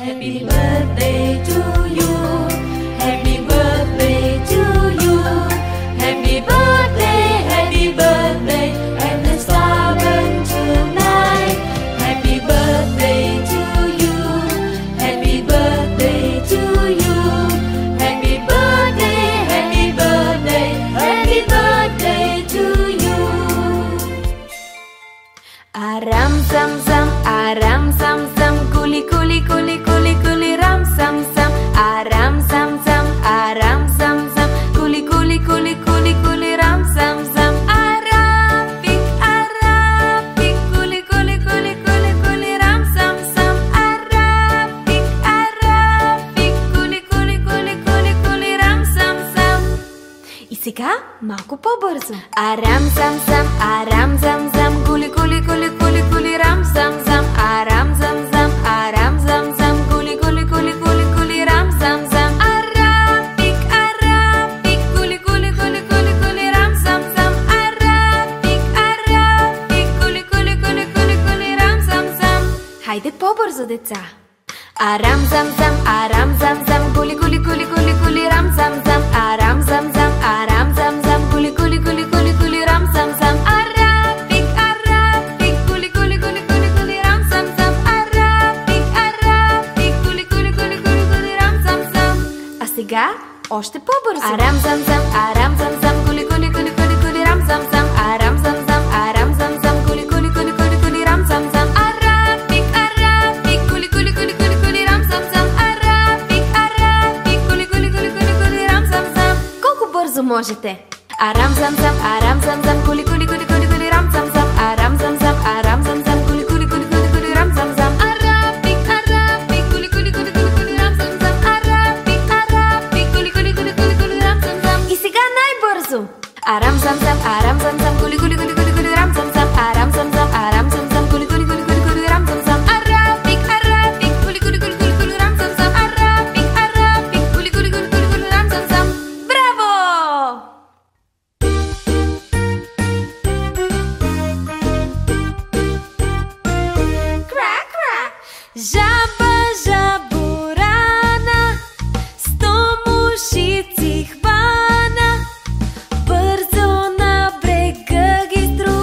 Happy birthday to you. Happy birthday to you. Happy birthday, and the star burn tonight. Happy birthday to you. Happy birthday to you. Happy birthday, happy birthday, happy birthday to you. Aram sam sam, kuli kuli kuli kuli kuli ram sam sam. Aram sam sam, kuli kuli kuli kuli kuli ram sam sam. Arapik kuli kuli kuli kuli kuli ram sam sam. Arapik kuli kuli kuli kuli kuli ram sam sam. И сега малко по-бързо. Арам сам сам, кули кули кули кули кули рам сам сам. Арам сам сам, кули кули кули кули кули рам сам сам. Арапик кули кули кули кули кули рам сам сам. Арапик кули кули кули кули кули рам сам сам. Хайде по-бързо, деца. Арам сам сам, кули кули кули кули кули рам сам сам. Арам сам сам, кули кули кули кули кули рам сам сам. Арапик кули кули кули кули кули рам сам сам. Арапик кули кули кули кули кули рам сам сам. А сега още по-бързо. Арам сам сам, кули кули кули кули кули рам сам сам. Арам сам сам, кули кули кули кули кули рам сам сам. Арапик кули кули кули кули кули рам сам сам. Арапик кули кули кули кули кули рам сам сам. Колко бързо можете? Арам сам сам, кули кули кули кули кули рам сам сам. Арам сам сам, кули кули кули кули кули рам сам сам. Арапик кули кули кули кули кули рам сам сам. Арапик кули кули кули кули кули рам сам сам. И сега най-бързо. Арам сам сам, кули кули кули кули кули рам сам сам. Арам сам сам, кули кули кули кули кули рам сам сам. Арапик кули кули кули кули кули рам сам сам. Арапик кули кули кули кули кули рам сам сам. Браво! Жаба жаборана, 100 мушици хвана, бързо на брега ги стру.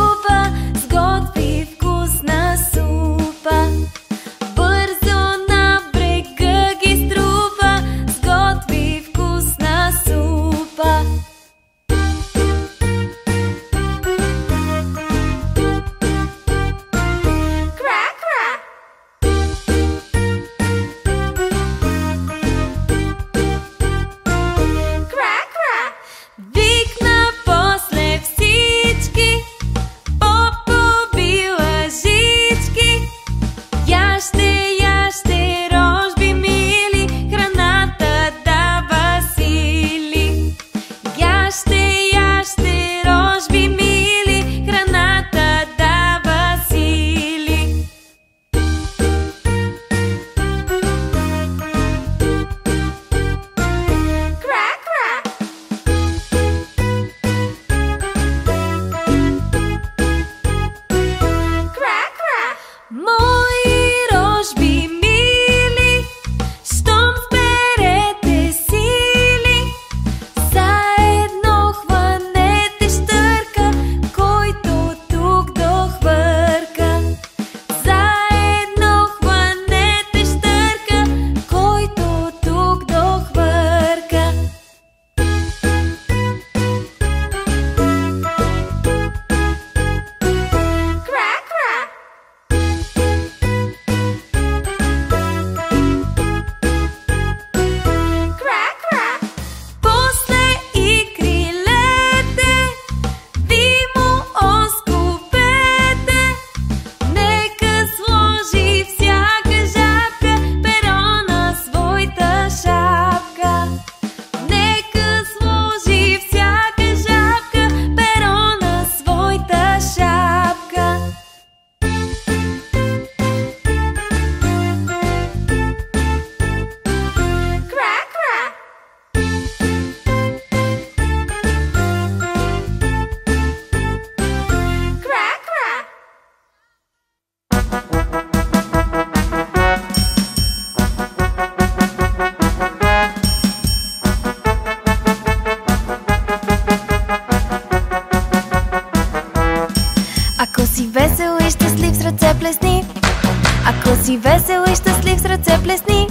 си весел и щастлив, с ръце плесни.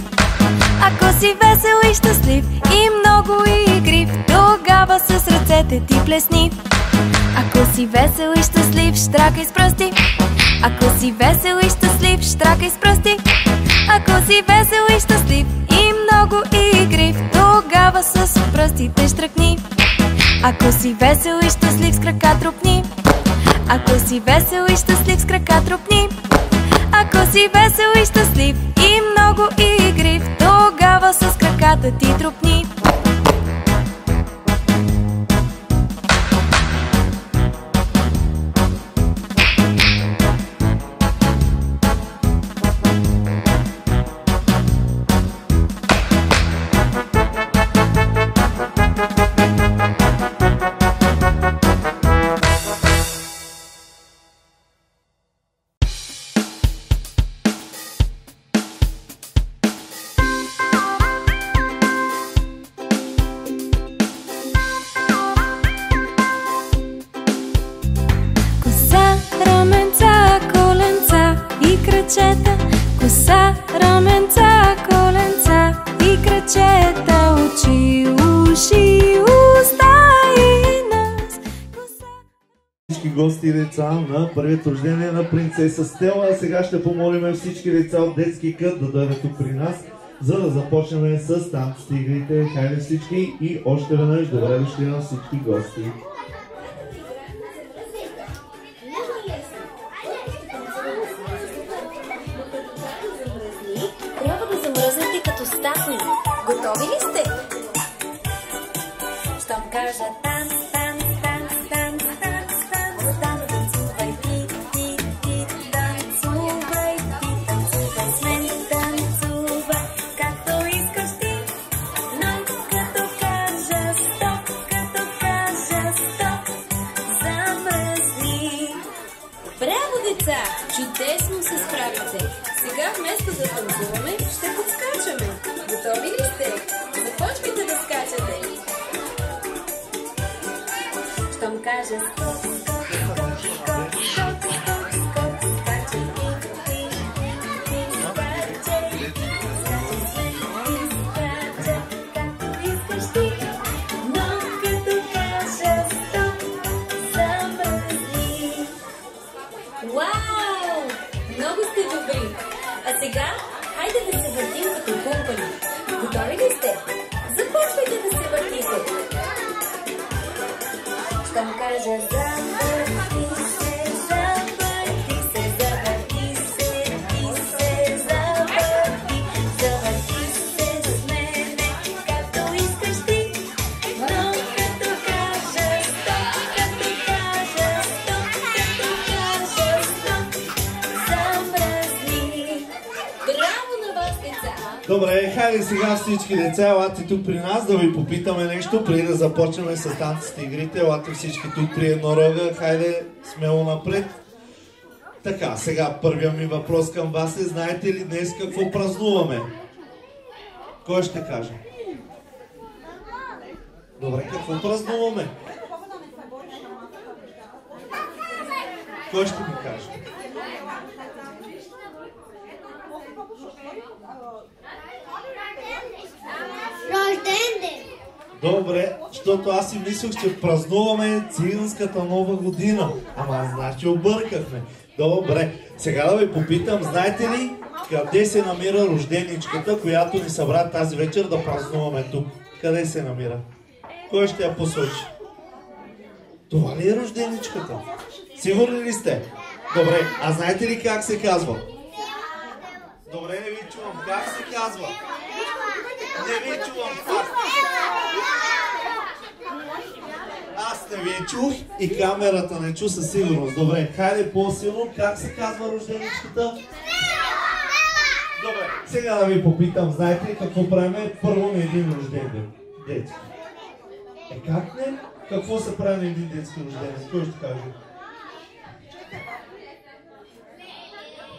Ако си весел и щастлив и много игрив, тогава с ръцете ти плесни. Ако си весел и щастлив, щракай с пръсти. Ако си весел и щастлив, щракай с пръсти. Ако си весел и щастлив и много игрив, тогава с пръстите щракни. Ако си весел и щастлив, с крака тропни. Ако си весел и щастлив, с крака тропни. Ако си весел и щастлив и много игрив, тогава с краката ти тропни. Коса, раменца, коленца и крачета, очи, уши, уста и нос. Всички гости и деца на първият рождение на принцеса Стела. Сега ще помолим всички деца от детски кът да дойдат тук при нас, за да започнем с танците, игрите. Хайде всички и още веднъж добре дошли на всички гости. Трябва да замръзнете като статни. Готови ли сте? Щом кажа танц, танц, танц, танц, танц, танц, танцувай ти, ти, ти, танцувай ти, танцувай с мен, танцувай както искаш ти. Но като кажа стоп, като кажа стоп, замръзни. Браво, деца! Чудесно се справите! Сега вместо да танцуваме, ще подскачаме. Готови ли сте? Започвайте да скачате. Щом кажа стоп, стоп, стоп, стоп, стоп, стоп, стоп, скачай ти, ти, скачай, скачай с мен, скачай, както искаш ти. Но като кажа стоп, замръзни. Вау! Много сте добри! А сега, хайде да се въртим като кумпани. Готови ли сте? Започвайте да се въртите. Щом кажа завърти се, завърти се, завърти се, ти се завърти, завърти се с мене, както искаш ти. Но като кажа стоп, като кажа стоп, като кажа стоп, замръзни. Браво на вас, деца! Добре, хайде сега всички деца, елате тук при нас да ви попитаме нещо, преди да започнем с танците и игрите. Елате всички тук при еднорога, хайде смело напред. Така, сега първият ми въпрос към вас е, знаете ли днес какво празнуваме? Кой ще каже? Добре, какво празнуваме? Кой ще ми каже? Рожден ден! Добре, защото аз си мислех, че празнуваме циганската нова година. Ама значи объркахме. Добре, сега да ви попитам, знаете ли къде се намира рожденичката, която ни събра тази вечер да празнуваме тук? Къде се намира? Кой ще я посочи? Това ли е рожденичката? Сигурни ли сте? Добре, а знаете ли как се казва? Добре, не ви чувам. Как се казва? Не ви чувам. Аз не ви чух и камерата не чу със сигурност. Добре, хайде по-силно. Как се казва рожденичката? Добре, сега да ви попитам. Знаете ли какво правим първо на един рожден ден? Детски. Как не? Какво се прави на един детски рожден? Кой ще каже?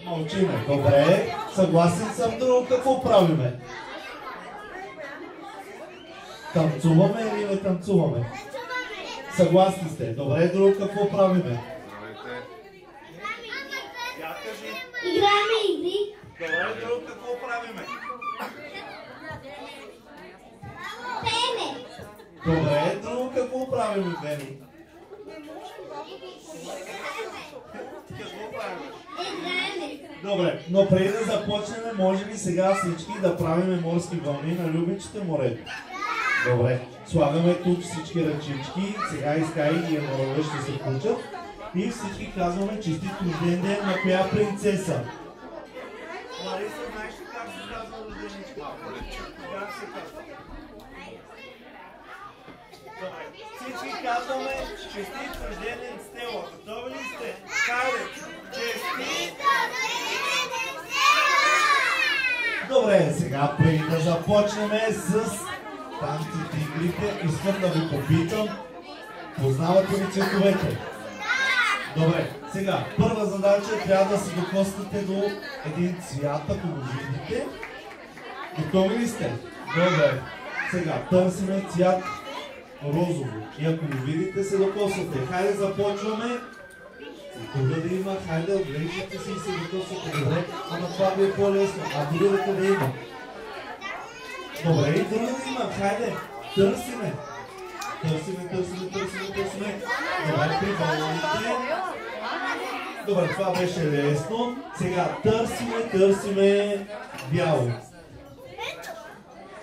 Мълчиме. Добре, съгласен съм. Друго какво правиме? Танцуваме или не танцуваме? Съгласни сте. Добре, друго какво правиме? Играем игри. Добре, друго какво правиме? Пене. Добре, друго какво правиме, Бени? Какво правиме? Играеме. Добре, но преди да започнем, може ли сега всички да правиме морски вълни на любичите морето? Добре, слагаме тук всички ръчички, сега и Скай и Еморове ще се включат и всички казваме честит рожден ден на коя принцеса? Лариса, знаеш ли как се казва рожденичка? Как се казва? Добре, всички казваме честит рожден ден Стела. Готови ли сте? Хайде! Честит! Добре, сега преди да започнем с танците и игрите, искам да ви попитам, познавате ли цветовете? Добре, сега, първа задача трябва да се докоснете до един цвят, ако го видите. Готови ли сте? Добре, сега търсиме цвят розово и ако го видите, се докосвате. Хайде започваме. Тук да има, хайде, отглеждате се и се докосвате. Добре, ама това ви е по-лесно. А друга да къде има? Добре, и друга да има, хайде, търсиме. Търсиме. Добре, при балоните. Добре, това беше лесно. Сега търсиме бяло.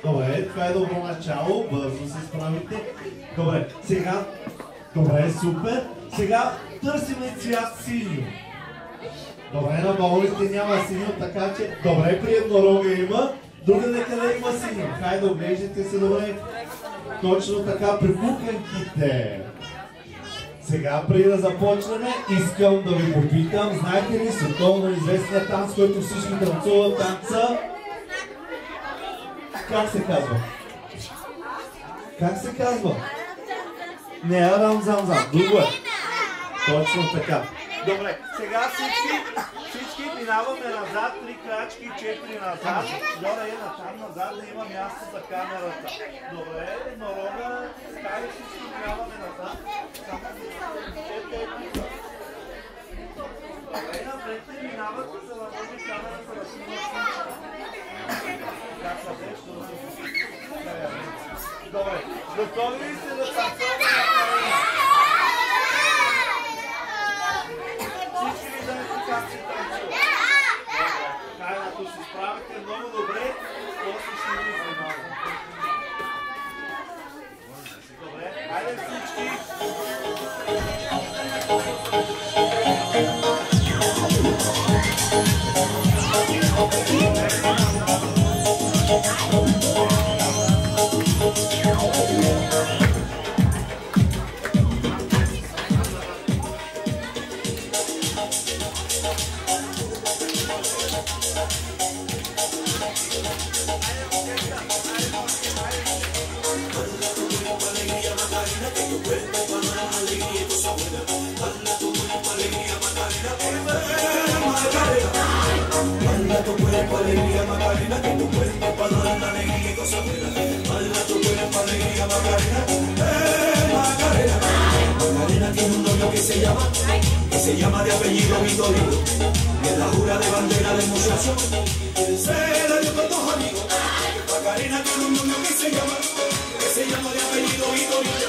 Добре, това е добро начало, бързо се справите. Добре, сега, добре, супер. Сега търсиме цвят синьо. Добре, на балоните няма синьо, така че, добре, при еднорога има. Другаде къде има синьо? Хайде, оглеждайте се добре. Точно така, при кукленките. Сега, преди да започнем, искам да ви попитам, знаете ли световно известния танц, който всички танцуват танца? Как се казва? Как се казва? Не, арам-зам-зам, друго е. Точно така. Добре, сега всички минаваме назад, 3 крачки, 4 назад. Дора е натам назад, да има място за камерата. Добре, еднорога, скай всички минаваме назад. Само добре, напред не минавате, за да може камерата да снима. Как са те, ще да се попити. Добре, готови ли сте да танцуваме на камера? Всички ли знаете как се танцува? Хайде, ако се справите много добре, после ще ви изненадам. Добре, хайде всички! Baila tu cuerpo, alegría, Macarena, que tu cuerpo para dar la alegría y cosas buenas. Baila tu cuerpo, alegría, Macarena, Macarena. Macarena tiene un novio que se llama de apellido Vitorino, y es la jura de bandera del muchacho, se la dio con 2 amigos. Macarena tiene un novio que se llama de apellido Vitorino,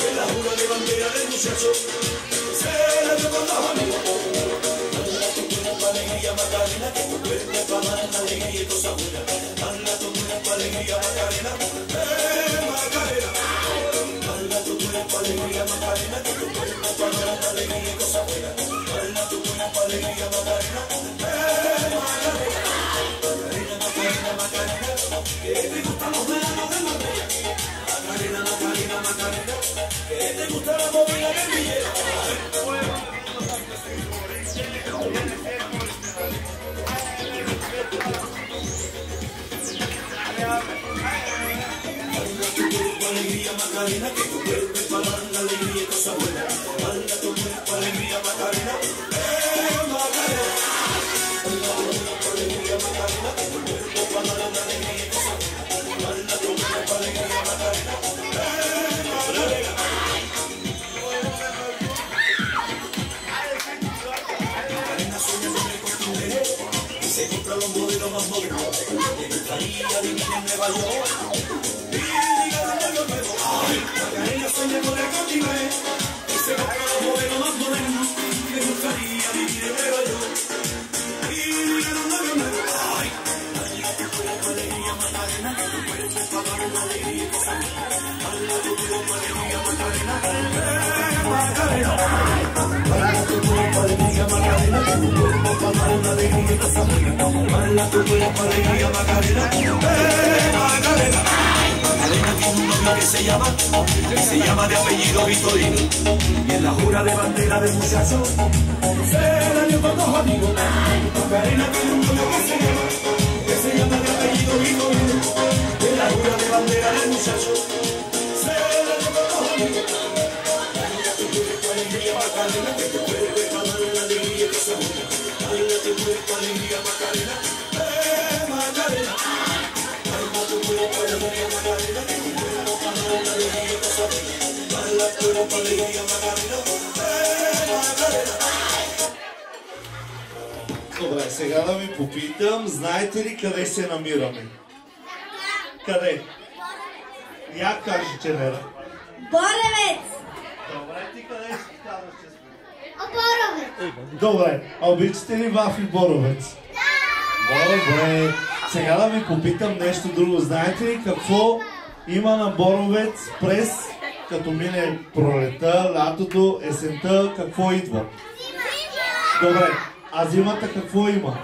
y es la jura de bandera del muchacho, se la dio con 2 amigos. Alegría, Macarena, que tu cuerpo para dar la alegría y cosas buenas. Baila tu cuerpo, alegría, Macarena, Macarena. Baila tu cuerpo, alegría, Macarena, que tu cuerpo para dar la alegría y cosas buenas. Baila tu cuerpo, alegría, Macarena, Macarena. Macarena, Macarena, que te gustan los veranos de Marbella. Macarena, Macarena, Macarena, que te gusta la movida del villero. Alegría, Macarena, que tu cuerpo es para dar la alegría y cosas buenas. Baila tu cuerpo, alegría, Macarena, Macarena. Baila tu cuerpo, alegría, Macarena, que tu cuerpo es para dar la alegría y cosas buenas. Baila tu cuerpo, alegría, Macarena, Macarena. Macarena sueña con el costumbre y se compra los Macarena vivir en Nueva York. Y ligar un novio nuevo. Ay, Macarena sueña con el continente. Y se va para los modelos más modernos. Me gustaría vivir en Nueva York. Y ligar un novio nuevo. Ay, baila tu cuerpo, alegría, Macarena. Tu cuerpo es para dar una alegría y cosa mía. Baila tu cuerpo, alegría, Macarena. Macarena. Baila tu cuerpo, alegría, Macarena. Tu cuerpo para dar una alegría y cosa mía. Baila tu cuerpo, alegría, Macarena. Macarena. Macarena tiene un novio que se llama de apellido Vitorino. Y en la jura de bandera del muchacho se la dio con dos amigos. Macarena tiene un novio que se llama de apellido Vitorino. Y en la jura de bandera del muchacho se la dio con dos amigos. Baila tu cuerpo, alegría, Macarena. Que tu cuerpo es para darle la alegría y cosa buena. Baila tu cuerpo, alegría, Macarena. Macarena. Baila tu cuerpo, alegría, Macarena. Que tu cuerpo para darle la alegría y cosa buena. Baila tu cuerpo, alegría, Macarena. Macarena. Добре, сега да ви попитам, знаете ли къде се намираме? Къде? Я кажи, Ченера. Боровец! Добре, ти къде ще казваш, че сме? Боровец! Добре, а обичате ли вафли Боровец? Добре, сега да ви попитам нещо друго. Знаете ли какво има на Боровец през, като мине пролета, лятото, есента, какво идва? Добре, а зимата какво има?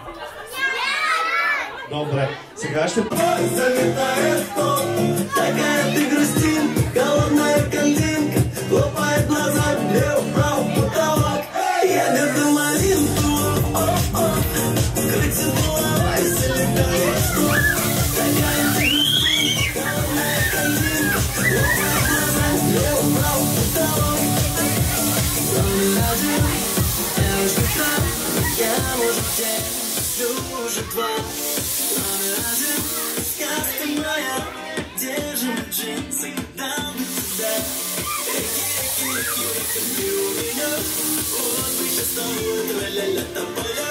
Добре, сега ще... Залетает тот, такая ты грустинка, голодная картинка, лопает глаза, влево-вправо потолок. Я люблю малинку, крыться головой, залетает тот, такая ты грустинка, голодная картинка, лопает глаза, влево-вправо потолок. Один, я уже там, я может все уже два. Номер один, сказка моя, где же мы джинсы, дал бы тебя. Реки, реки у меня, вот мы сейчас с тобой, тра-ля-ля тополя.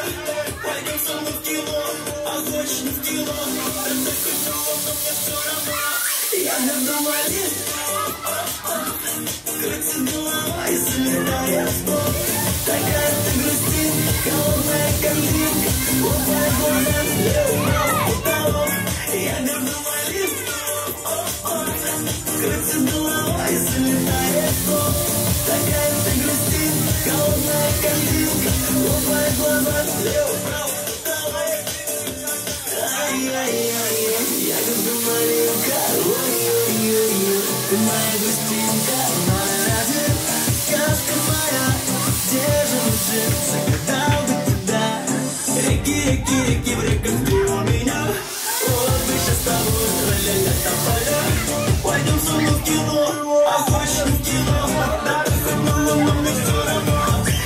Пойдем со мной в кино, а хочешь не в кино, это хоть но мне все равно. Я люблю малинку, крыться головой, залетает в пол. Такая ты грустинка, голодная картинка, лопает глаза, влево-вправо потолок. Я люблю малинку, крыться головой, залетает в пол. Такая ты грустинка, голодная картинка, лопает глаза, влево-вправо потолок. Ай-яй-яй-яй, я люблю малинка, ой-ой-ой-ой, ты моя грустинка, номер один, сказка моя. Где же мы джинсы, дал бы тебя. Реки, реки, реки в реках ты у меня. Вот мы сейчас с тобой, тра-ля-ля тополя. Пойдем со мной в кино, а хочешь в кино, даже хоть но мне все равно.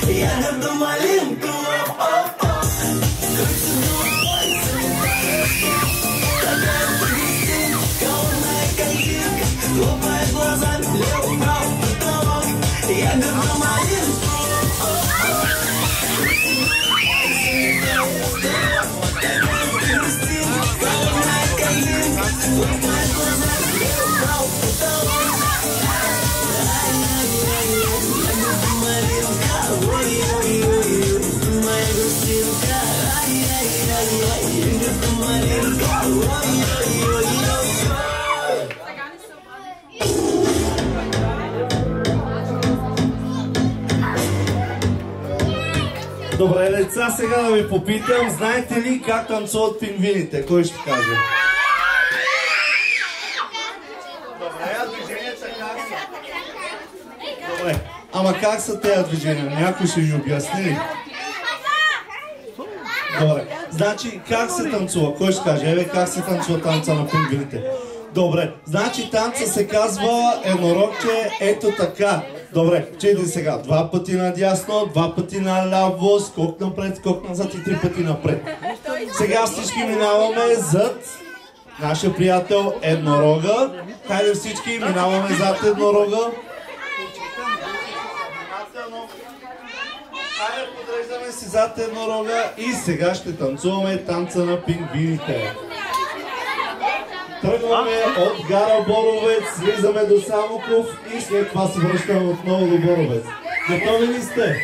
Я люблю малинку, крыться головой, залетает в пол. Такая ты грустинка, голодная картинка, лопает глаза, влево-вправо потолок. Я люблю малинку. Добре, деца, сега да ви попитам, знаете ли как танцуват пингвините? Кой ще каже? Добре, а движенията как са? Добре, ама как са тези движения? Някой ще ви обясни ли? Добре, значи как се танцува? Кой ще каже? Еве как се танцува танца на пингвините? Добре, значи танца се казва еднорогче ето така. Добре, чуйте сега. 2 пъти надясно, 2 пъти наляво, скок напред, скок назад и 3 пъти напред. Сега всички минаваме зад нашия приятел еднорога. Хайде всички, минаваме зад еднорога. Хайде, подреждаме си зад еднорога и сега ще танцуваме танца на пингвините. Тръгваме от гара Боровец, слизаме до Самоков и след това се връщаме отново до Боровец. Готови ли сте?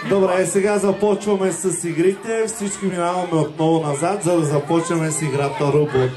Добре, сега започваме с игрите. Всички минаваме отново назад, за да започнем с играта Робот.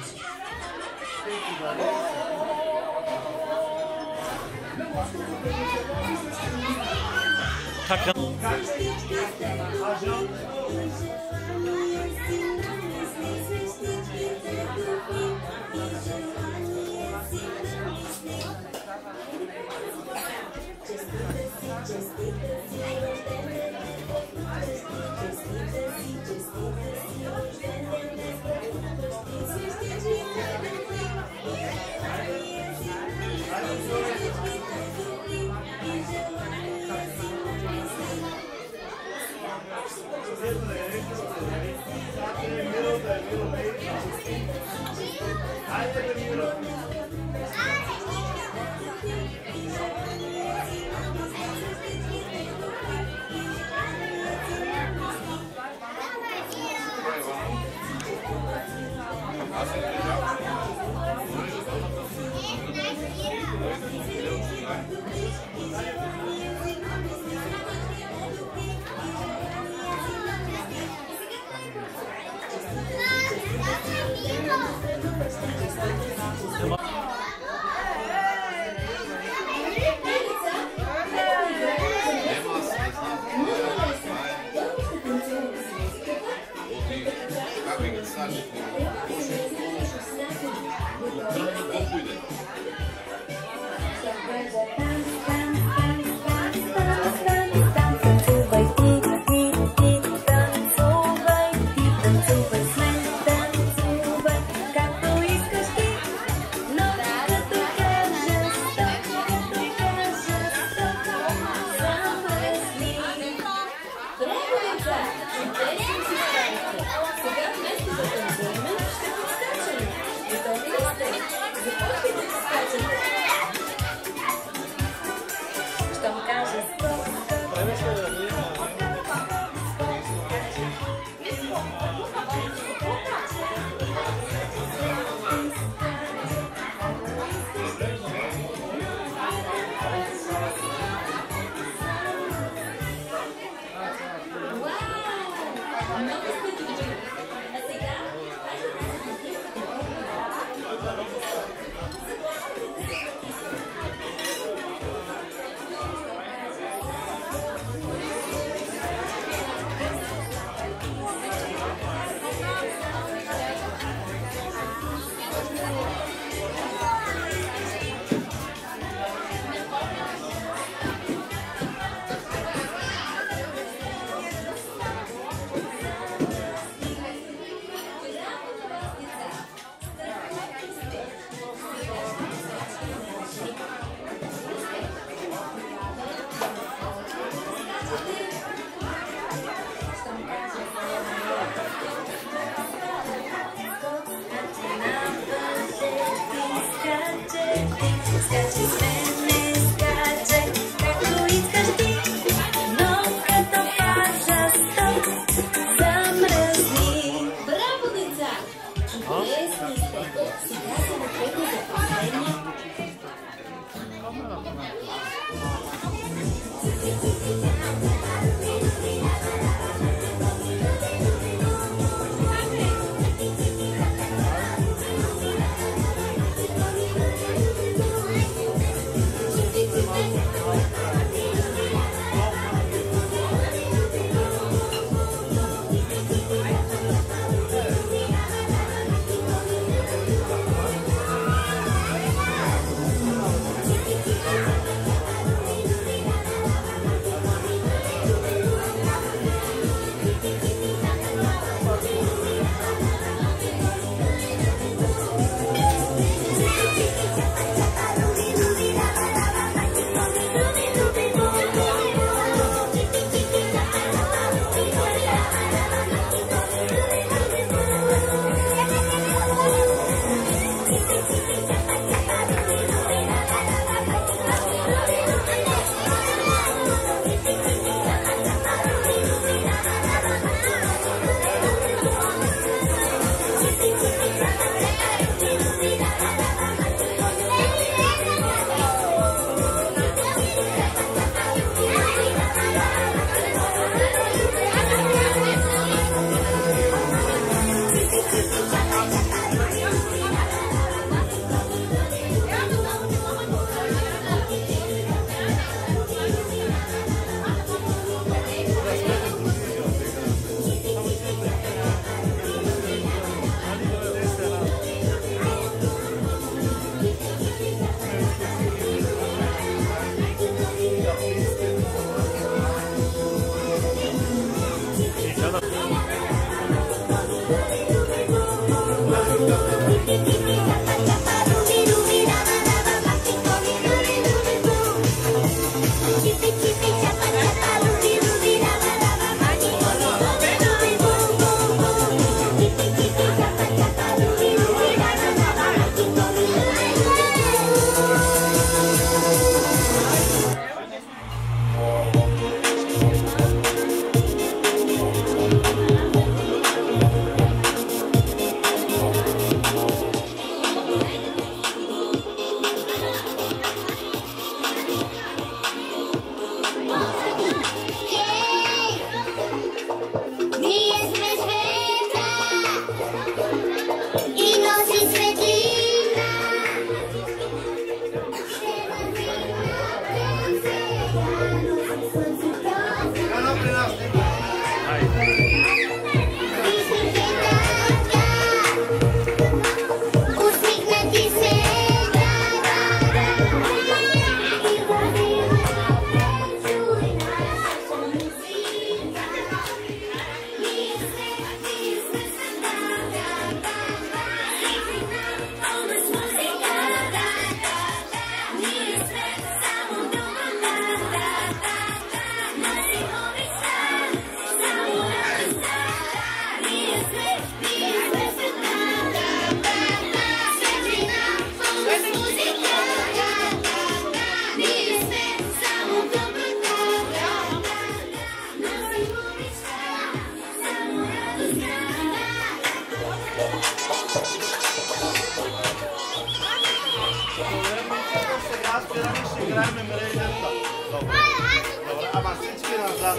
правим мрежата. Добре, ама всички назад.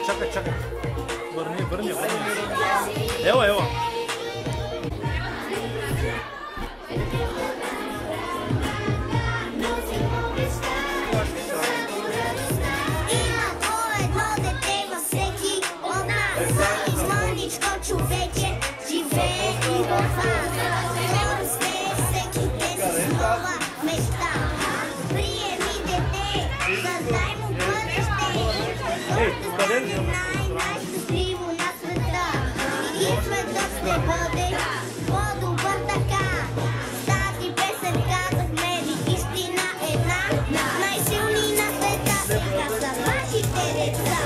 Чакай. Върни. Ела. Човече живее и във всеки ден с нова мечта. Приеми дете, създай му бъдеще. Най-щастливо на света. И светът ще бъде по-добър така. С тази песен казахме ви истина една. Най-силни на света сега са вашите деца.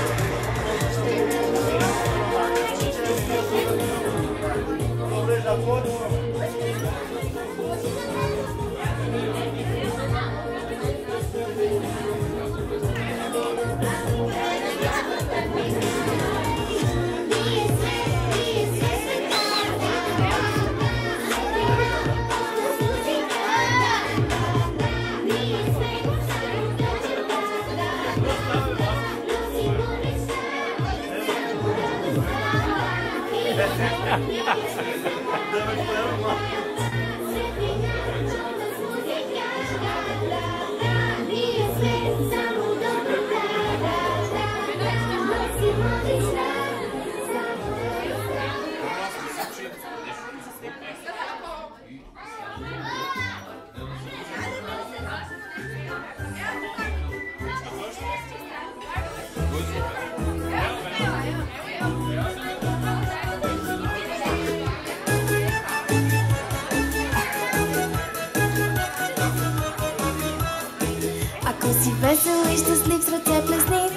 Весел и щастлив с ръце плесни.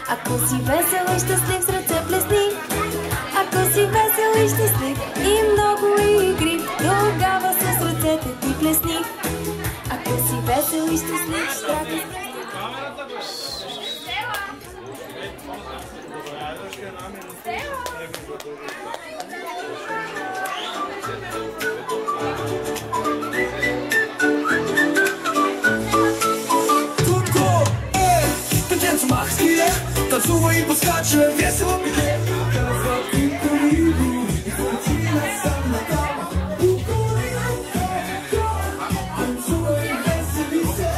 Ако си весел и щастлив с ръце плесни. Ако си весел и щастлив и много игрив, тогава с ръцете ти плесни. Ако си весел и щастлив, щата танцува и поскача, весело пие. Казва кукуригу, и картина сам на там. Кукуригу, танцува и весели се.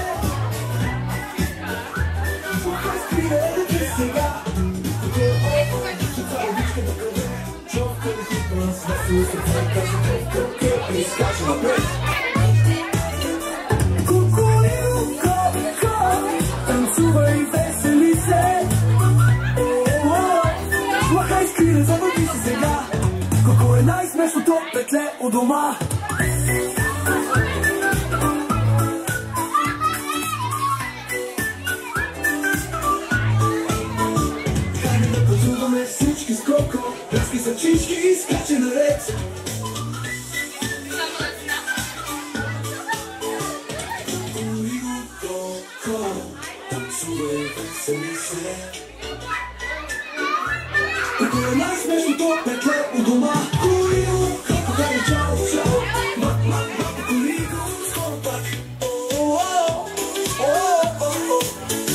Пухай скриете сега. Човка ли хипна с весело сърце, казва кукуригу, и скача напред. Кукуригу, танцува и весели се. Завърти се сега, колко е най-смешното петле у дома. Хайде да пътуваме всички с Коко, пръски са чички и скаче наред. Кукуриго, Коко, танцувай, весели се. Колко е най-смешното петле у дома. Кукуриго, колко даде чао. Кукуриго, скоро пак.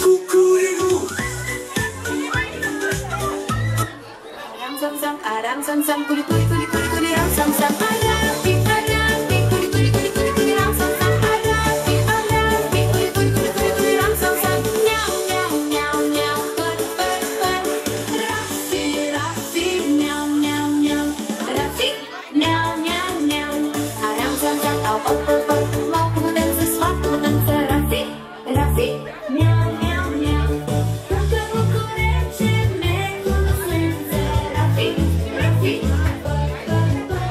Кукуриго. Арам сам сам, арам сам сам, кули кули кули кули кули рам сам сам. Арампи, арампи, кули кули кули кули кули рам сам сам. Арампи, арампи, кули кули кули кули кули рам сам сам. Мяу, мяу, мяу, мяу, пър, пър, пър. Рафи, рафи, мяу, мяу, мяу. Рафи, мяу, мяу, мяу. Арам сам сам, ау, оп, оп, оп. Малко дънца, сладко дънца. Рафи, рафи, мяу, мяу, мяу. Лъкаво корече, меко на слънце. Рафи, рафи, пър, пър, пър.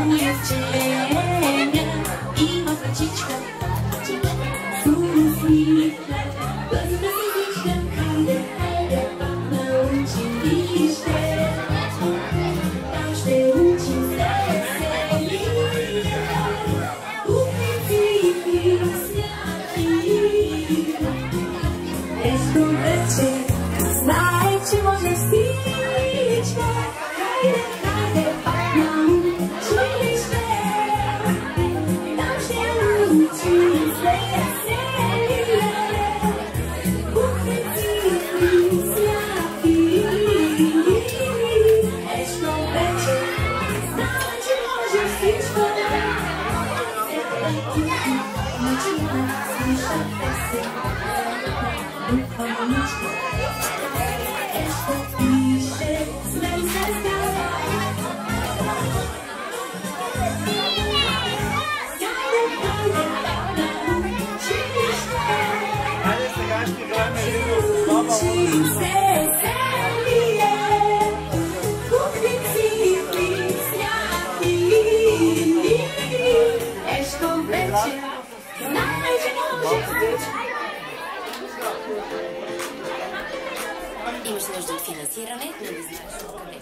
dziewczenia i ma placiczka. Słównika, pozdrowiczka, hajde, hajde, nauczyli się. Każdy uczy weseli, ukryty i piosenki. Esto večer, znajdź może wstyczkę, hajde, hajde, nauczyli się. Każdy uczy weseli, ukryty i piosenki. Esto večer, znajdź może wstyczkę. Хайде сега ще играем един с баба. Имаш нужда от финансиране, но не знаеш откъде.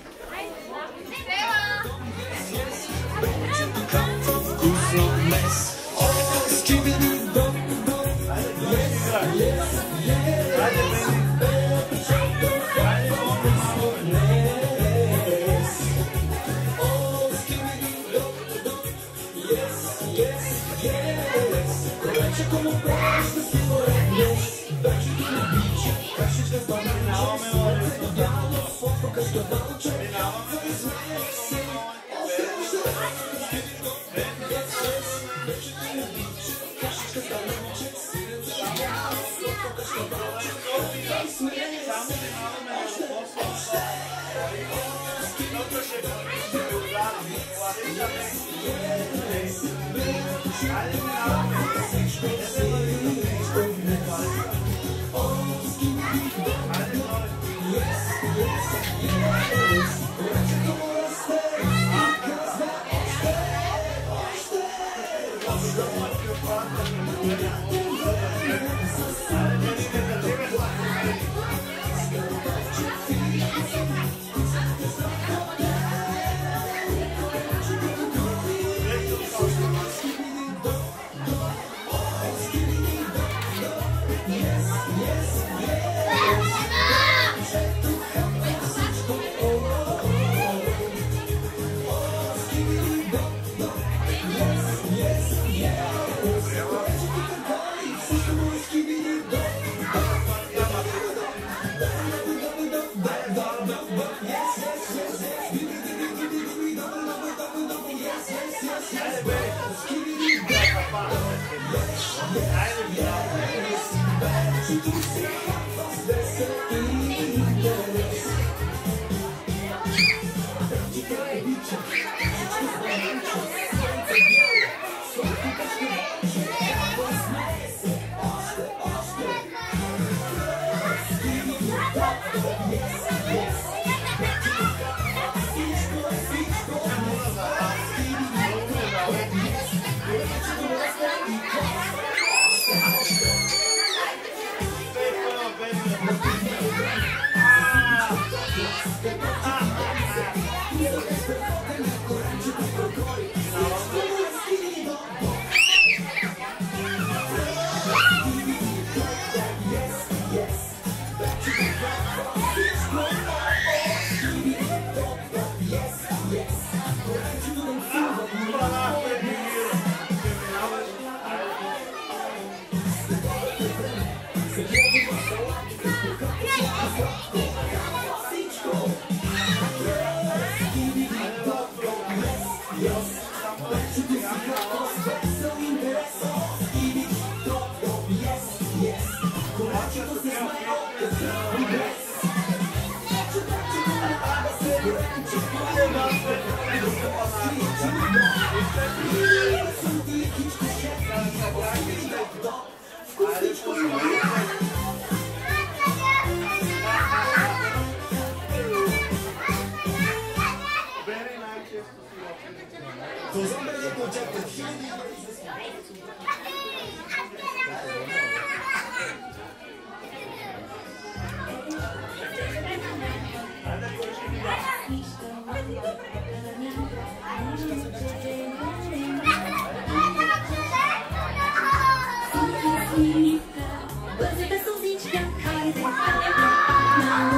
Бъде сълзичка, хайде,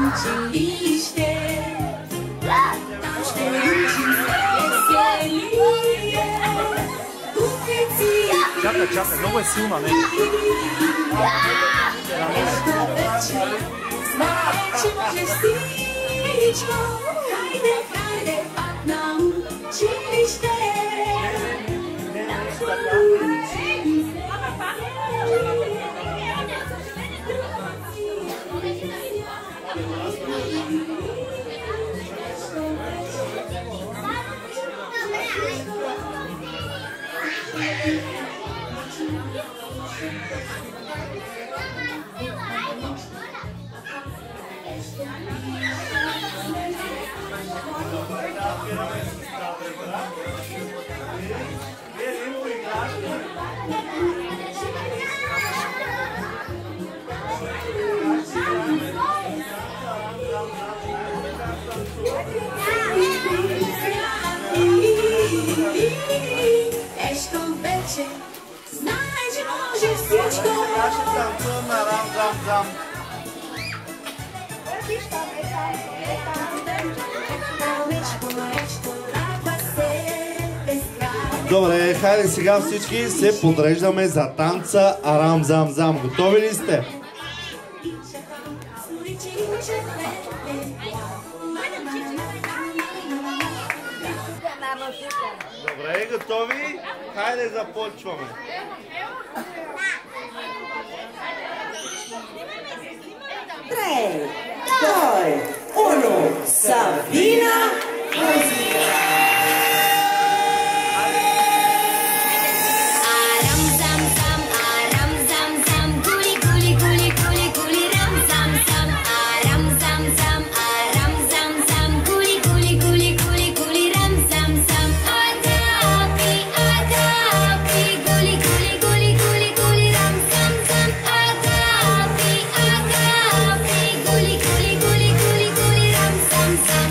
училище. Там ще учим веселие. Куфици. Чакай, много е силна, не? Нещо вече, знае, че можеш всичко. Хайде, пак на училище. Нещо вече, знае, че може всичко. Ще танцувам на рам-зам-зам. Добре, хайде сега всички се подреждаме за танца Арам-зам-зам. Готови ли сте? Добре, готови? Хайде започваме. Tre, due, uno, Sabina, musica! Aram zam zam, aram zam zam, guli guli guli guli guli ram zam zam. Aram zam zam, aram zam zam, guli guli guli guli guli ram zam zam. Agapi, agapi, guli guli guli guli guli ram zam zam. Agapi, agapi, guli guli guli guli guli ram zam zam.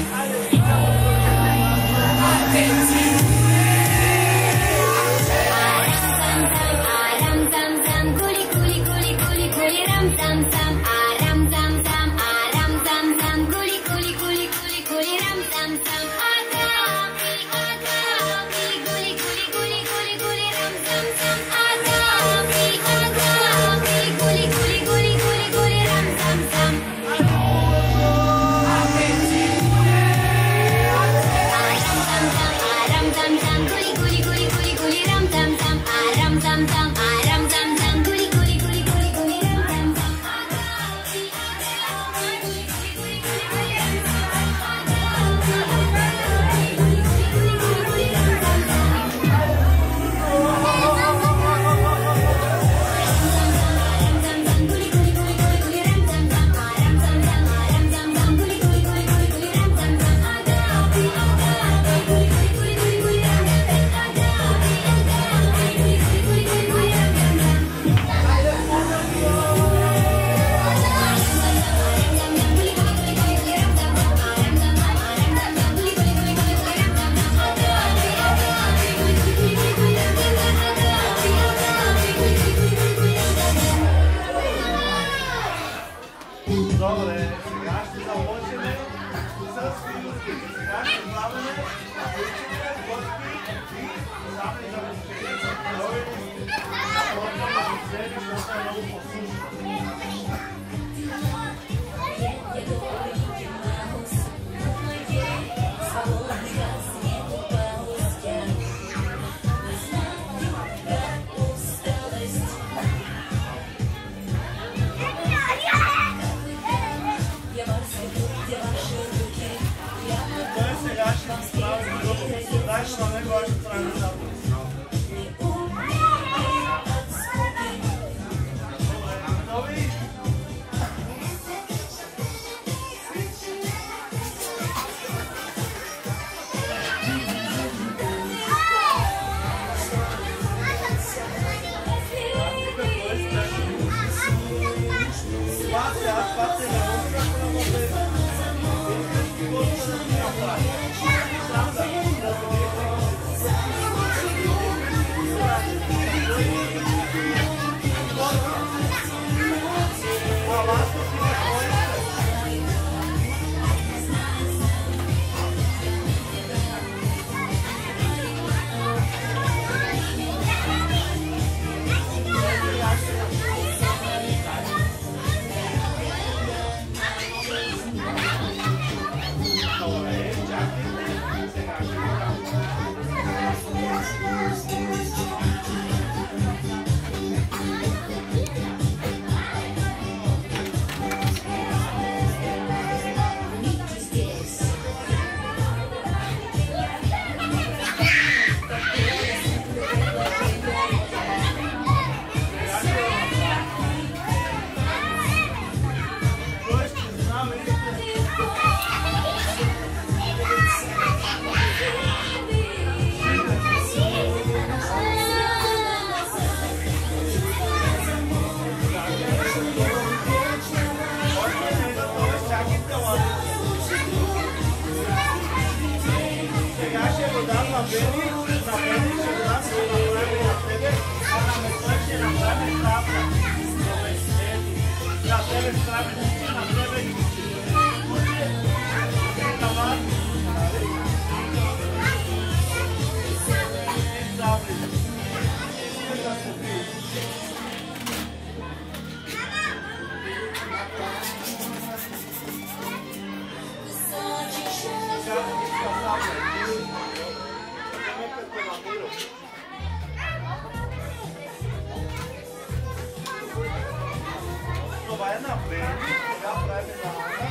напред, сега правим намаза.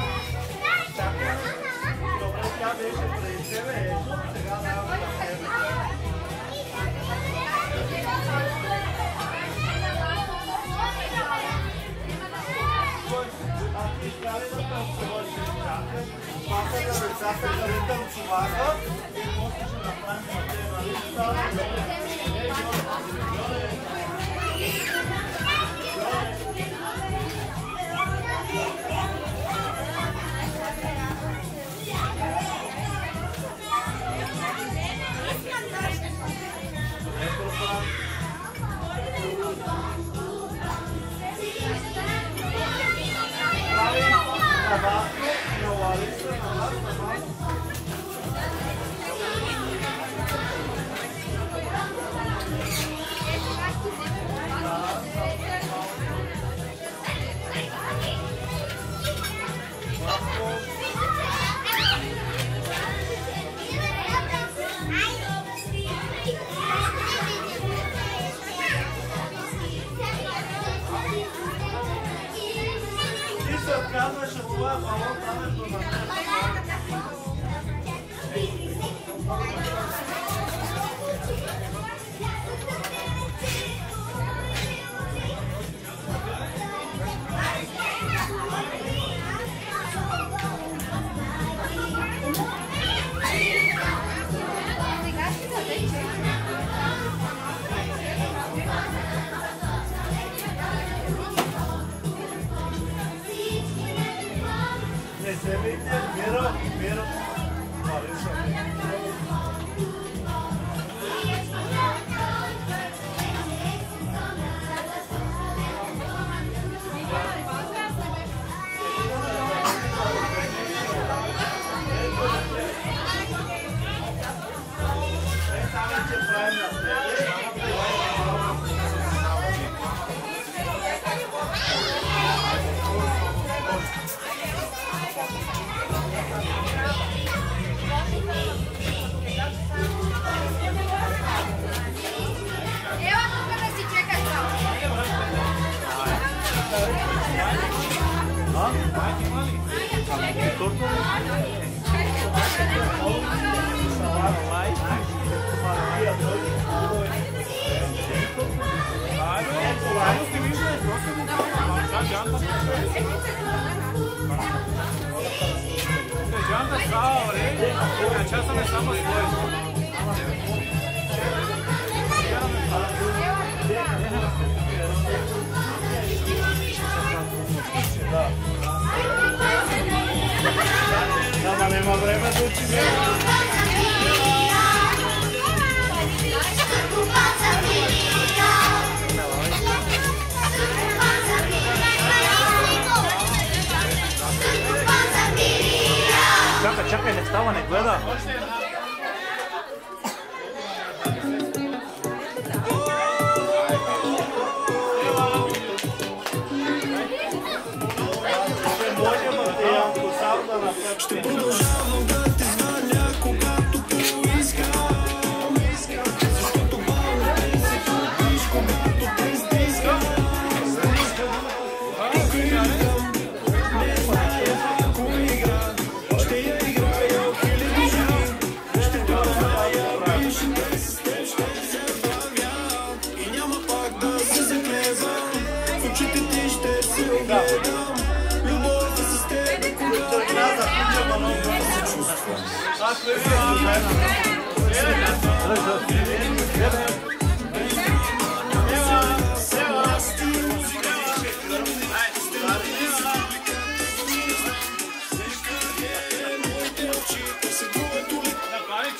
Чакай. Добре, тя беше пред тебе, ето, сега даваме на тебе. Ако искали да танцуваш, чакай. Пака на децата дали танцуваха и после ще направим на те, нали? Става добре. Казваш, че това е балон, правенето на мен. Не се видите, мира, Мариса. Ама нема време да учим. Чакай, не става, не гледа. Ще продължавам да те звъня, когато поискам. Защото балите се топиш, когато те стискам. Тук идвам, не зная кой игра. Ще я играя от хиляди жени. Ще продължая бившите с теб, ще се бавя. И няма пак да се заклевам. В очите ти ще се огледам. Любов е с теб, когато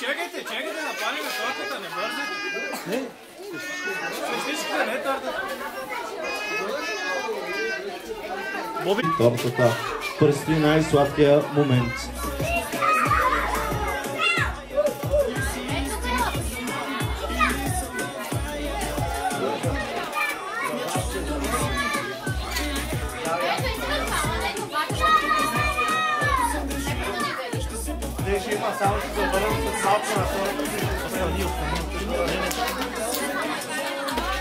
Чекайте, напали на тортата, не бързайте. Не. Всичките, не тортата. Тортата. Предстои най-сладкия момент. Не, ще има само, ще се обърнем с малко на хората.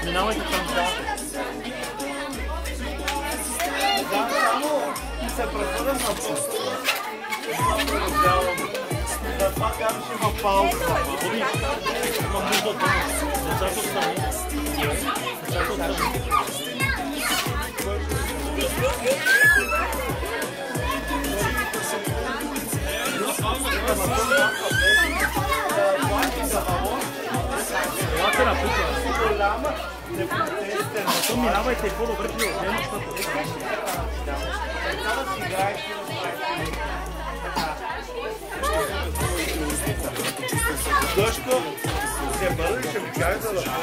Минавайте към залата. се прехвърлям на по-скоро. Затова казваш има пауза. Имам нужда от децата страни. Децата страни. Елате на тука. То минавайте и по-добре при отнема, защото Дъжко, се бъде, ще ми кажа да почвам.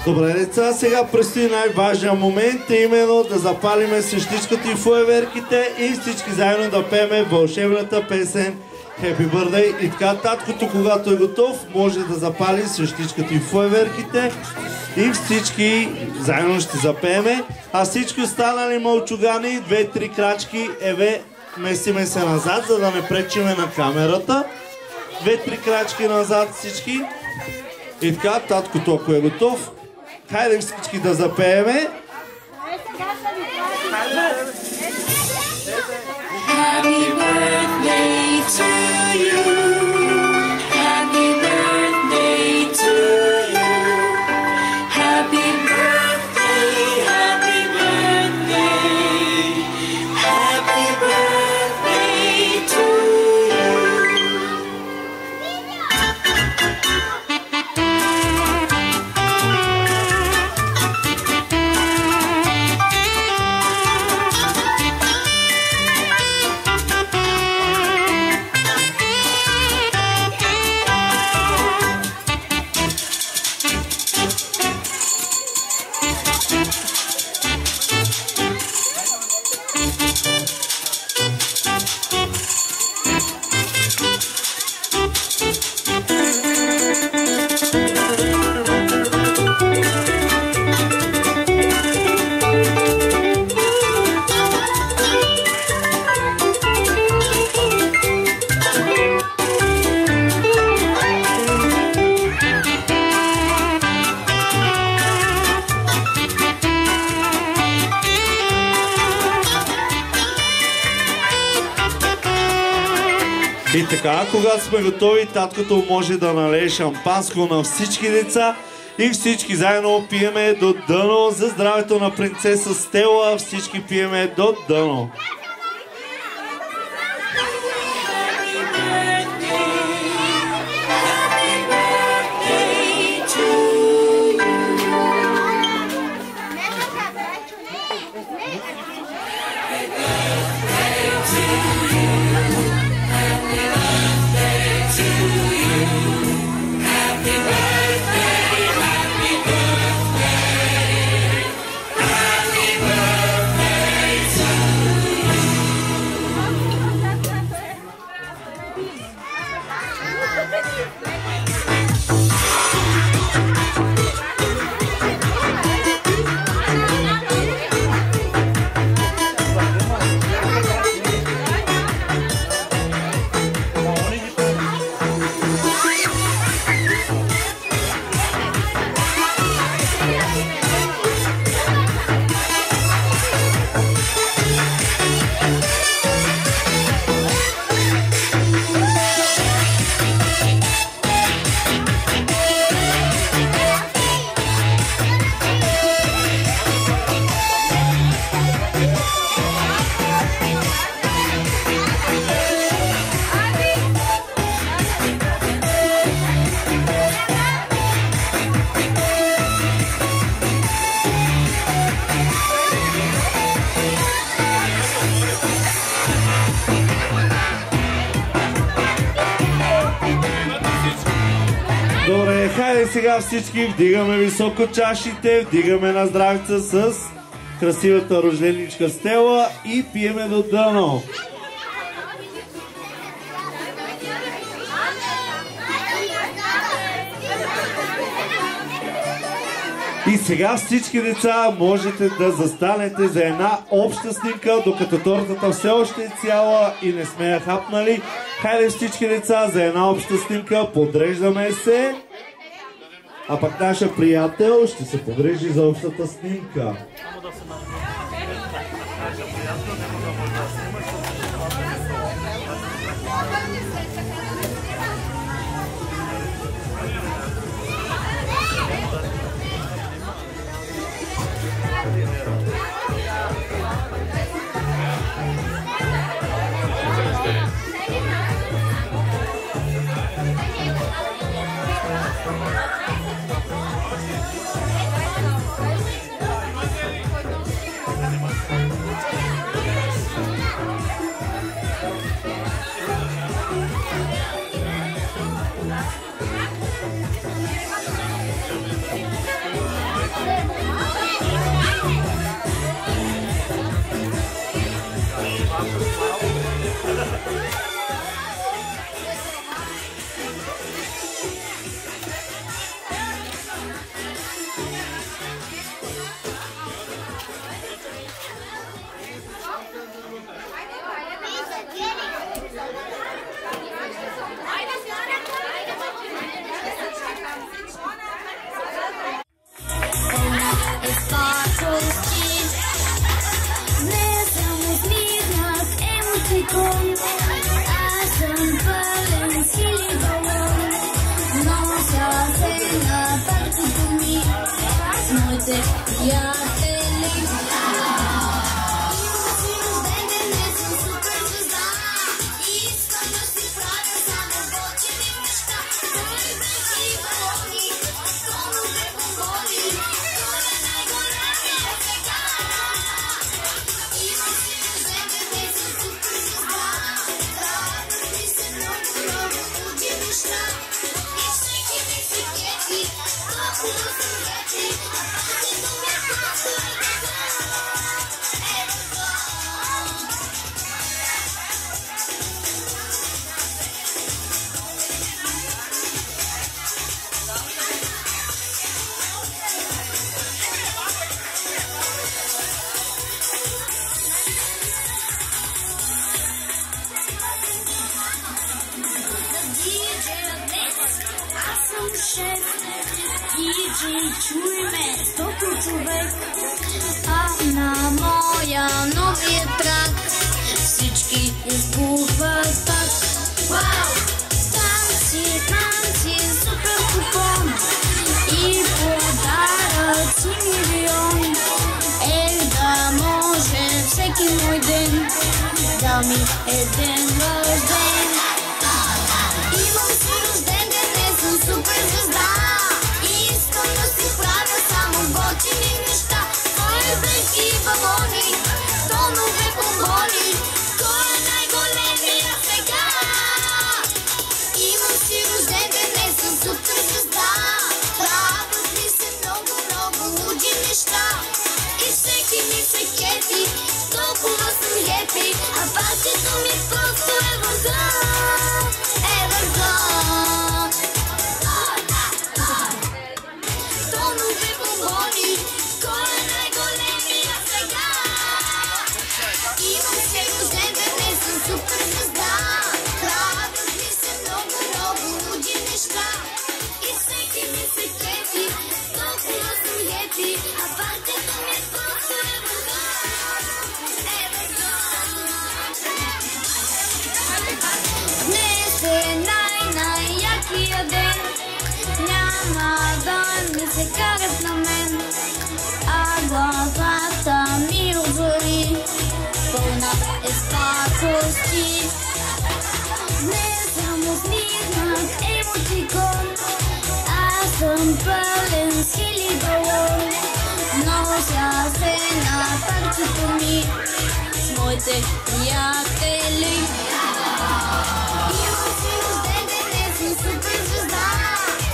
Добре, деца, сега предстои най-важният момент, е именно да запалиме свещичката и фойерверките и всички заедно да пеем вълшебната песен Happy Birthday. И така, таткото, когато е готов, може да запали свещичката и фойерверките и всички заедно ще запееме. А всички останали мълчугани, 2-3 крачки, месиме се назад, за да не пречиме на камерата. 2-3 крачки назад всички. И така, таткото, ако е готов, хайде всички да запееме. Happy birthday to you. Happy birthday to you. Happy birthday, happy birthday. Happy birthday to you. И така, когато сме готови, таткото може да налее шампанско на всички деца и всички заедно пиеме до дъно за здравето на принцеса Стела. Всички пиеме до дъно. Happy birthday to you. Хайде сега всички вдигаме високо чашите, вдигаме на здравица с красивата рожденичка Стела и пиеме до дъно. И сега всички деца можете да застанете за една обща снимка, докато тортата все още е цяла и не сме я хапнали. Хайде всички деца за една обща снимка, подреждаме се. А пък нашия приятел ще се погрежи за общата снимка.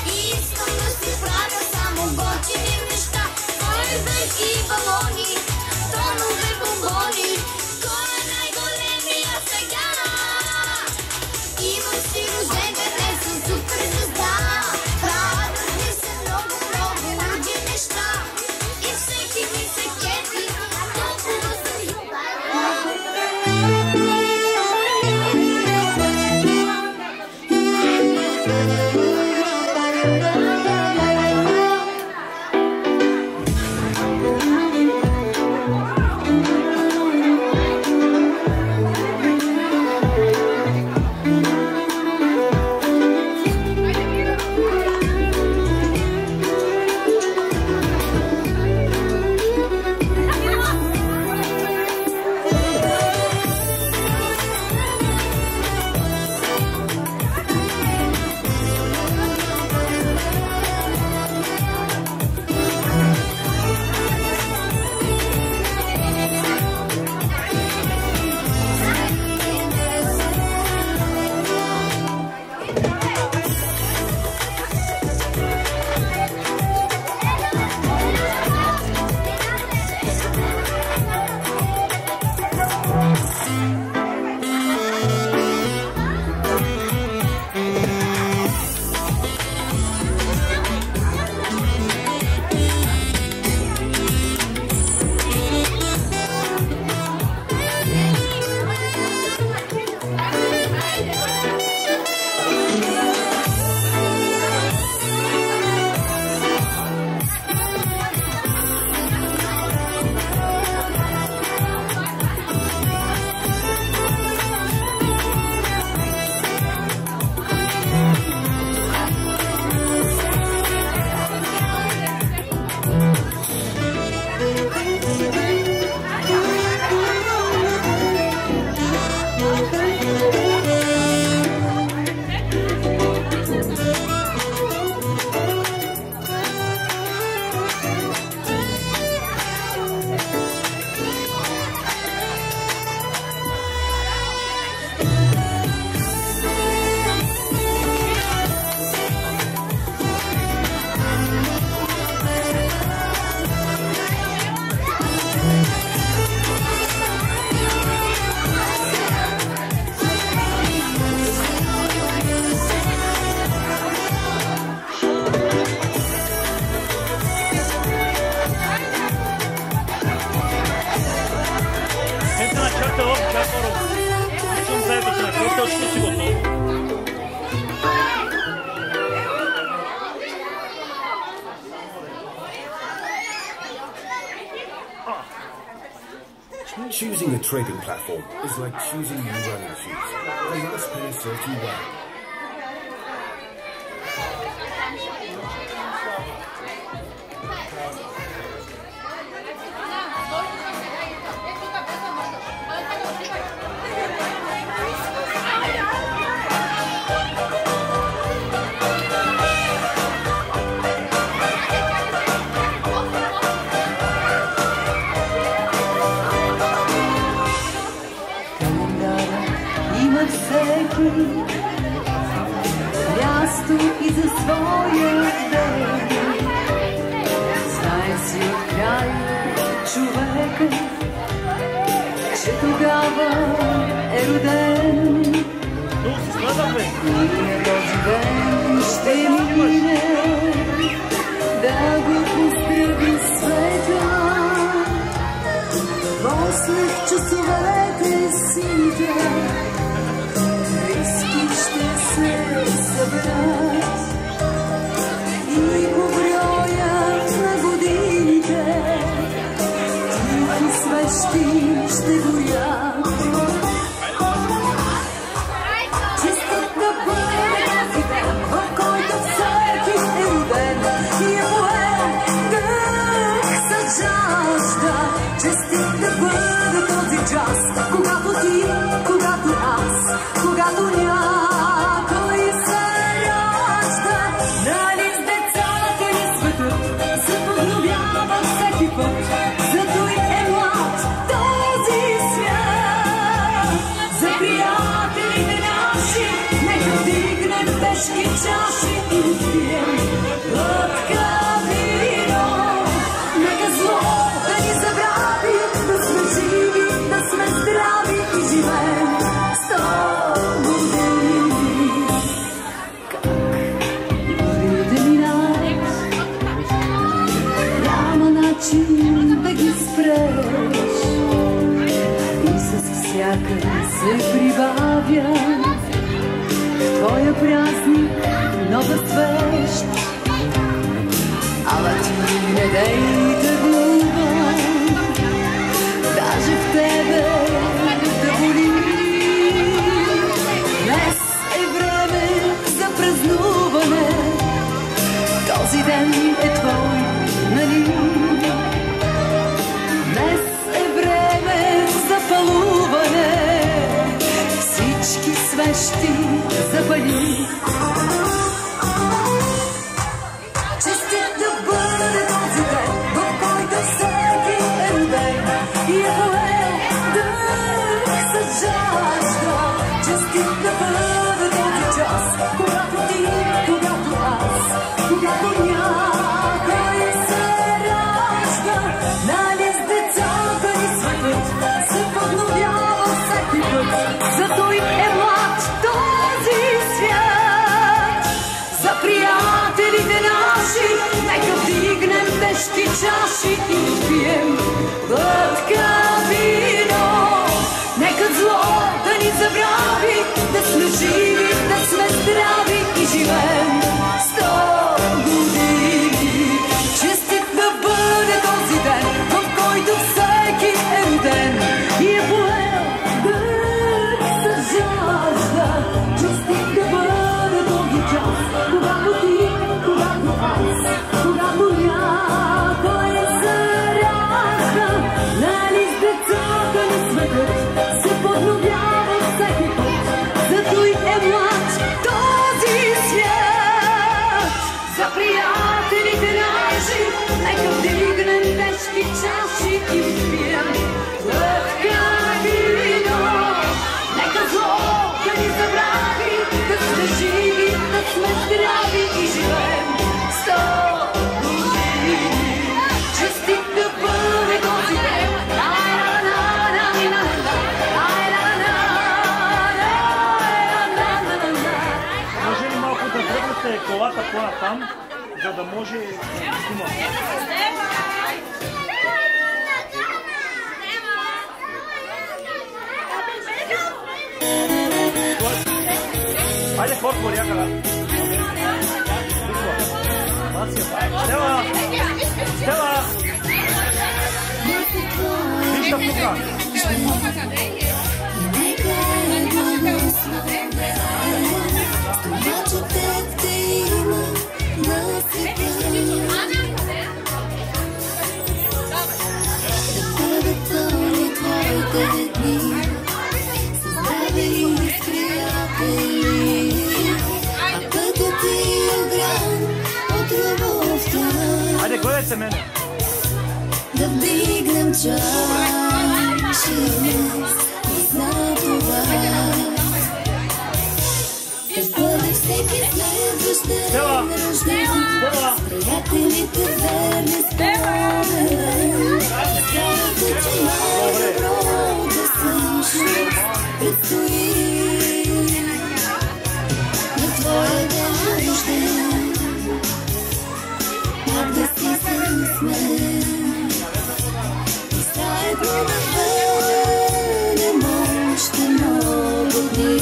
Искам Choosing a trading platform is like choosing new running shoes. They must be a certain way. Място и за своя ден. Знае си от края човека, че тогава е роден. Ние този ден ще мине, да го поздрави света. После в часовете сините ще се съберат и по броя на годините тихи свещи ще горят. Честит да бъде този ден, в който всеки е роден и е поел дъх с жажда. Честит да бъде този час, когато ти, когато аз, когато някой се ражда. Нали с децата ни светът се подновява всеки път, зато и е млад този свят. За приятелите наши нека вдигнем тежки чаши и пием глътка вино. Нека зло да ни забрави, да сме живи, да сме здрави и живеем 100 години. Как годините минат, няма начин да ги спреш и с всяка се прибавя в твоя празник нова свещ. Ала ти не дей да губа, даже в тебе да боли. Днес е време за празнуване, този ден е твой, нали? Днес е време за палуване, всички свещи запали. Честит да бъде този ден, в който всеки е роден и е поел дъх с жажда. Честит да бъде този час, когато ти, когато аз, когато някой се ражда. Нали с децата ни светът се подновява всеки път, зато и е млад този свят. За приятелите наши нека вдигнем тежки чаши и пием глътка вино. Нека зло да ни забрави, да сме живи, да сме здрави и живеем 100 години. Честит да бъде този ден, в който всеки е роден и е поел дъх с жажда. Честит да бъде този час, когато ти, когато аз, когато някой се ражда. Нали с децата ни светът се подновява всеки път, зато и е млад този свят. За приятелите наши нека вдигнем тежки чаши и пием глътка вино. Нека зло да ни забрави, да сме живи, да сме здрави и живеем 100 години. Честит да бъде този ден. Може ли малко да тръгнете колата по-натам, за да може да снимам? Хайде, фотко, някъде. Стела! Стела! Стела! Виждам тука. Айде, гледайте мене. Да вдигнем чаши и за това да бъде всеки следващ ден рожден с приятелите верни спомен. Казвате, че най-доброто всъщност предстои на твоя ден рожден. Пак да си с мен и заедно да бъдем още много дни.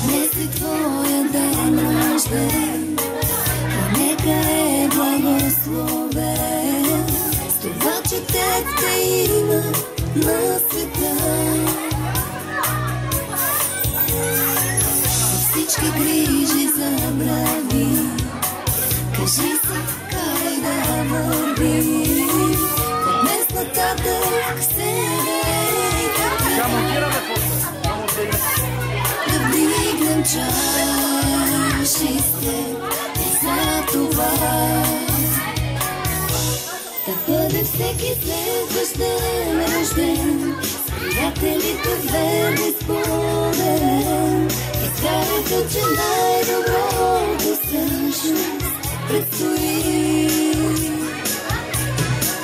Днес е твоя ден рожден, нека е благословен с това, че те има на света. Всички грижи забрави, кажи си, кай да върви. От днес нататък се да вдигнем чашите и за това да бъде всеки следващ ден рожден с приятелите верни спомен. Изкарайте, че най-доброто всъщност предстои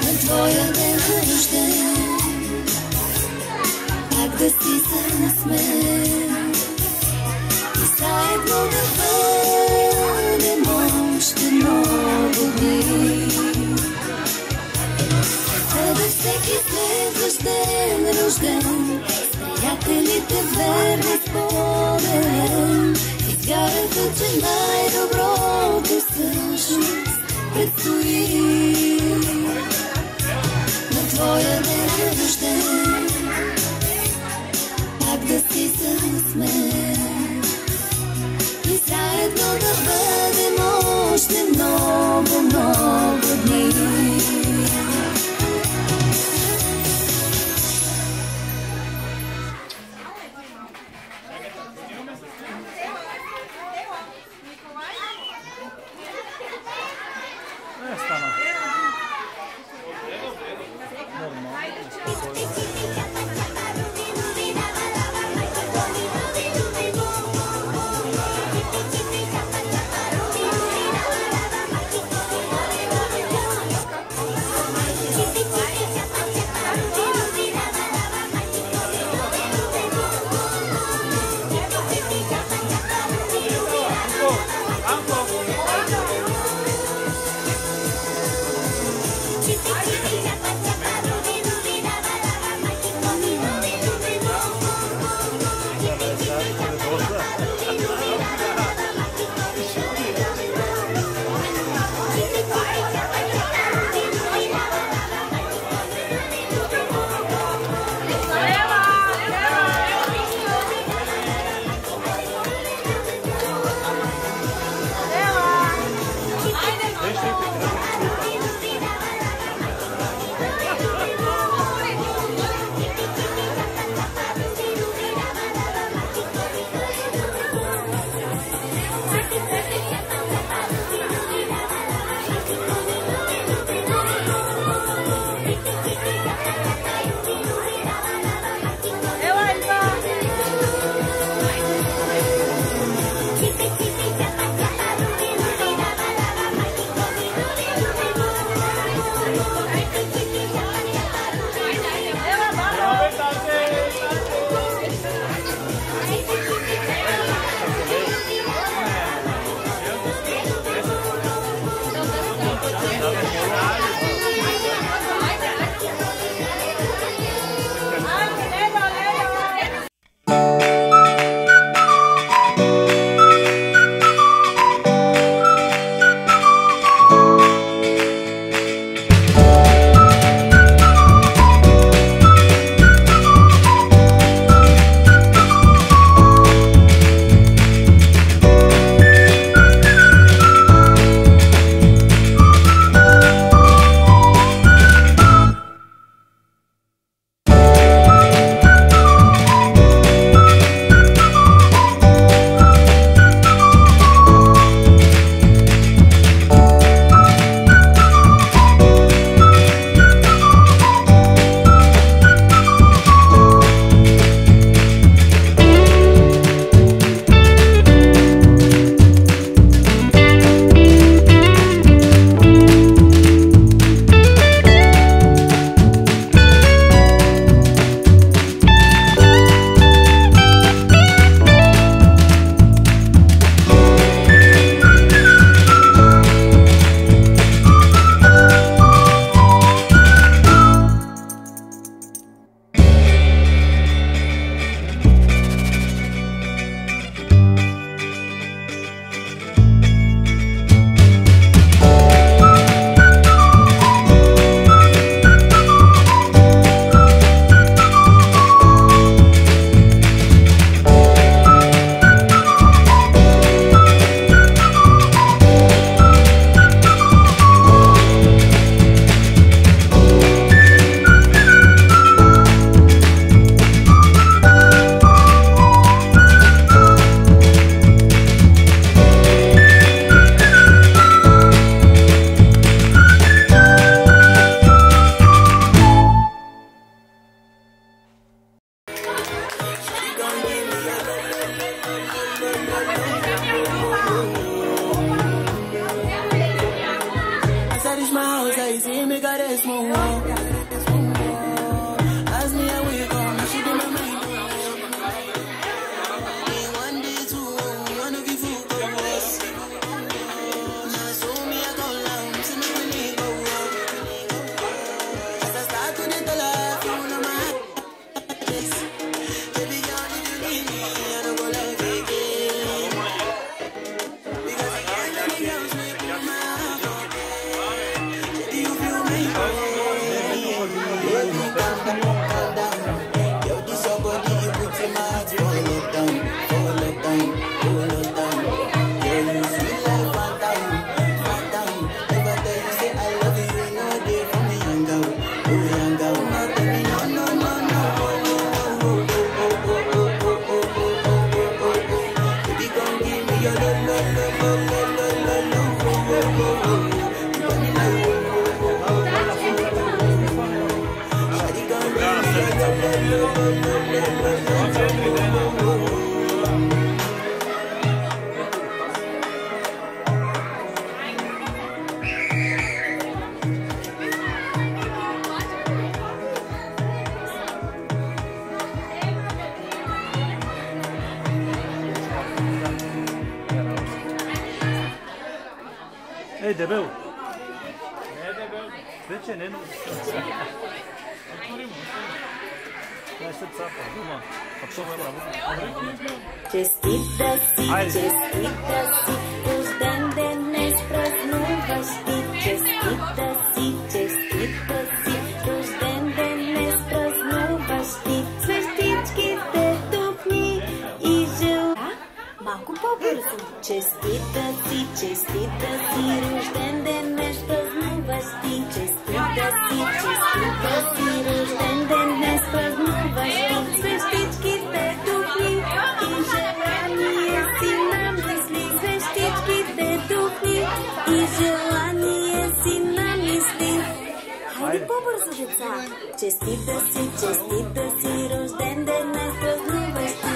на твоя ден рожден. Пак да си с мен и заедно да бъдем още много дни. Бъде всеки следващ ден рожден с приятелите верни спомен. Изгаряте, че най-доброто всъщност предстои на твоя ден рожден. Пак да си с мен и заедно да бъдем още много, много дни. Стана. Ей, дебел! Не е дебел. Вече не е много. Това е сърцата. Дума. Честита си, честита си, рожден ден днес празнуваш ти. Честита си, рожден ден днес празнуваш ти. Свещичките тухни и жел... Малко по-бързо. Честита си, рожден ден днес празнуваш ти. Честита си, рожден ден днес празнуваш ти. Свещичките тухни и желание си намисли. Свещичките тухни и желание си намисли. Хайде по-бързо, деца! Честита си, рожден ден днес празнуваш ти.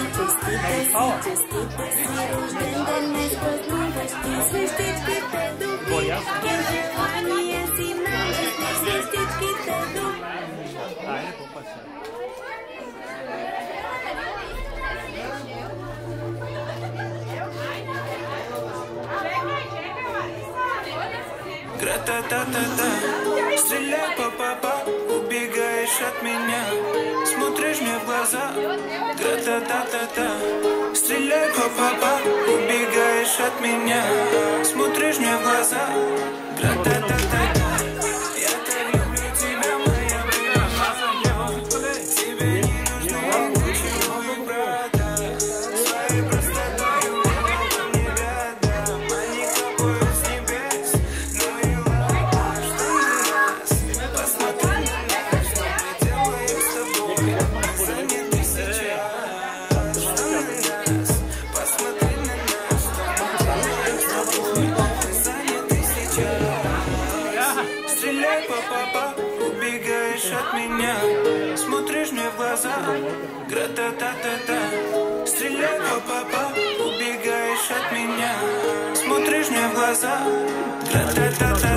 Честита си, рожден ден днес празнуваш ти. Свещичките тухни и желание си намисли. Свещичките тухни. Айде, по-паче. Гра-та-та-та-та, стреляй, па-па-па, убегаешь от меня, смотришь мне в глаза. Гра-та-та-та-та, стреляй, па-па-па, убегаешь от меня, смотришь мне в глаза. Гра-та-та-та-та, я так люблю тебя, моя беда. Тебе не нужно ничего и правда, своей простотою много не рядом, а не капаю с небес. Ну и ладно, что раз, посмотри на нас, что мы делаем с тобой, заняты сейчас. Что раз, посмотри на нас, что мы делаем с тобой, заняты сейчас. Стреляй, па-па-па, убегаешь от меня, смотришь мне в глаза. Гра-та-та-та-та, стреляй, па-па-па, убегаешь от меня, смотришь мне в глаза. Гра-та-та-та.